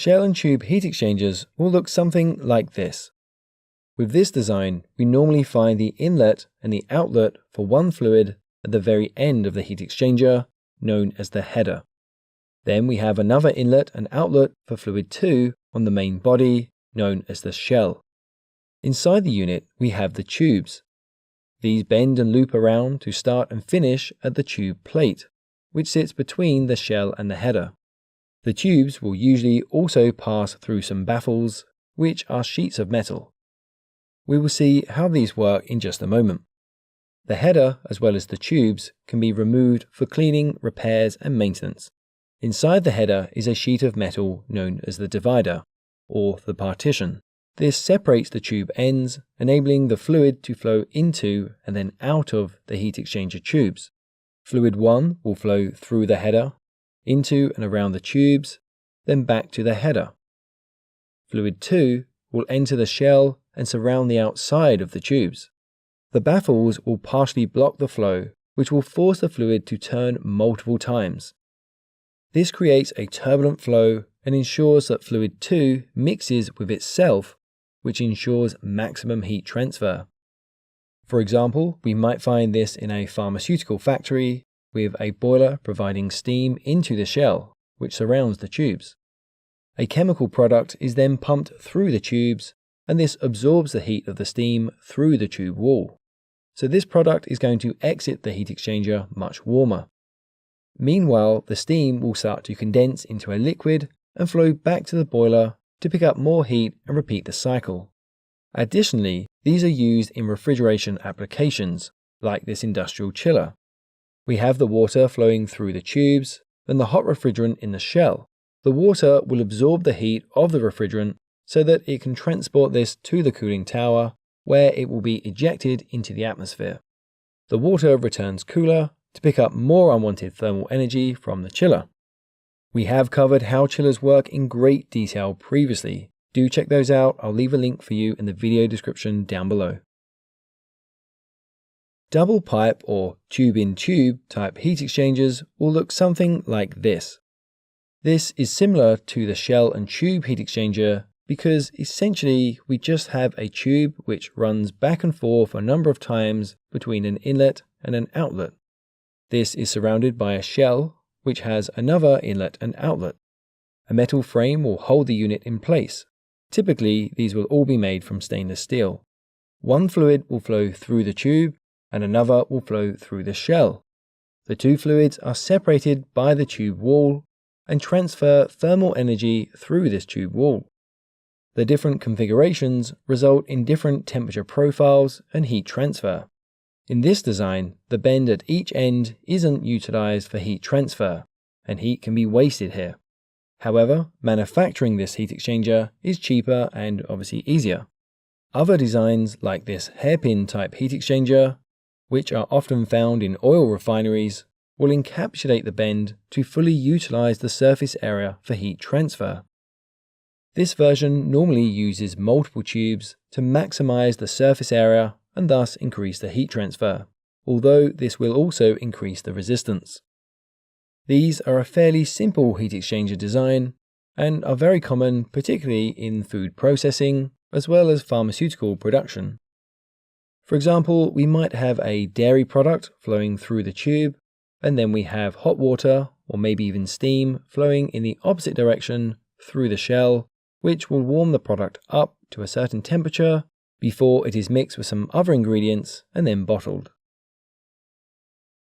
Shell and tube heat exchangers will look something like this. With this design, we normally find the inlet and the outlet for one fluid at the very end of the heat exchanger, known as the header. Then we have another inlet and outlet for fluid 2 on the main body, known as the shell. Inside the unit, we have the tubes. These bend and loop around to start and finish at the tube plate, which sits between the shell and the header. The tubes will usually also pass through some baffles, which are sheets of metal. We will see how these work in just a moment. The header, as well as the tubes, can be removed for cleaning, repairs, and maintenance. Inside the header is a sheet of metal known as the divider, or the partition. This separates the tube ends, enabling the fluid to flow into and then out of the heat exchanger tubes. Fluid 1 will flow through the header, into and around the tubes, then back to the header. Fluid 2 will enter the shell and surround the outside of the tubes. The baffles will partially block the flow, which will force the fluid to turn multiple times. This creates a turbulent flow and ensures that fluid 2 mixes with itself, which ensures maximum heat transfer. For example, we might find this in a pharmaceutical factory with a boiler providing steam into the shell, which surrounds the tubes. A chemical product is then pumped through the tubes, and this absorbs the heat of the steam through the tube wall. So this product is going to exit the heat exchanger much warmer. Meanwhile, the steam will start to condense into a liquid and flow back to the boiler to pick up more heat and repeat the cycle. Additionally, these are used in refrigeration applications, like this industrial chiller. We have the water flowing through the tubes, then the hot refrigerant in the shell. The water will absorb the heat of the refrigerant so that it can transport this to the cooling tower, where it will be ejected into the atmosphere. The water returns cooler to pick up more unwanted thermal energy from the chiller. We have covered how chillers work in great detail previously. Do check those out. I'll leave a link for you in the video description down below. Double pipe or tube-in-tube type heat exchangers will look something like this. This is similar to the shell and tube heat exchanger because essentially we just have a tube which runs back and forth a number of times between an inlet and an outlet. This is surrounded by a shell which has another inlet and outlet. A metal frame will hold the unit in place. Typically, these will all be made from stainless steel. One fluid will flow through the tube and another will flow through the shell. The two fluids are separated by the tube wall and transfer thermal energy through this tube wall. The different configurations result in different temperature profiles and heat transfer. In this design, the bend at each end isn't utilized for heat transfer, and heat can be wasted here. However, manufacturing this heat exchanger is cheaper and obviously easier. Other designs like this hairpin type heat exchanger, which are often found in oil refineries, will encapsulate the bend to fully utilize the surface area for heat transfer. This version normally uses multiple tubes to maximize the surface area and thus increase the heat transfer, although this will also increase the resistance. These are a fairly simple heat exchanger design and are very common particularly in food processing as well as pharmaceutical production. For example, we might have a dairy product flowing through the tube, and then we have hot water or maybe even steam flowing in the opposite direction through the shell, which will warm the product up to a certain temperature before it is mixed with some other ingredients and then bottled.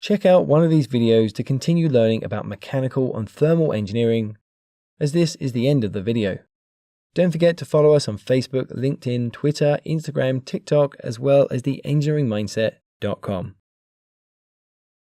Check out one of these videos to continue learning about mechanical and thermal engineering, as this is the end of the video. Don't forget to follow us on Facebook, LinkedIn, Twitter, Instagram, TikTok, as well as theengineeringmindset.com.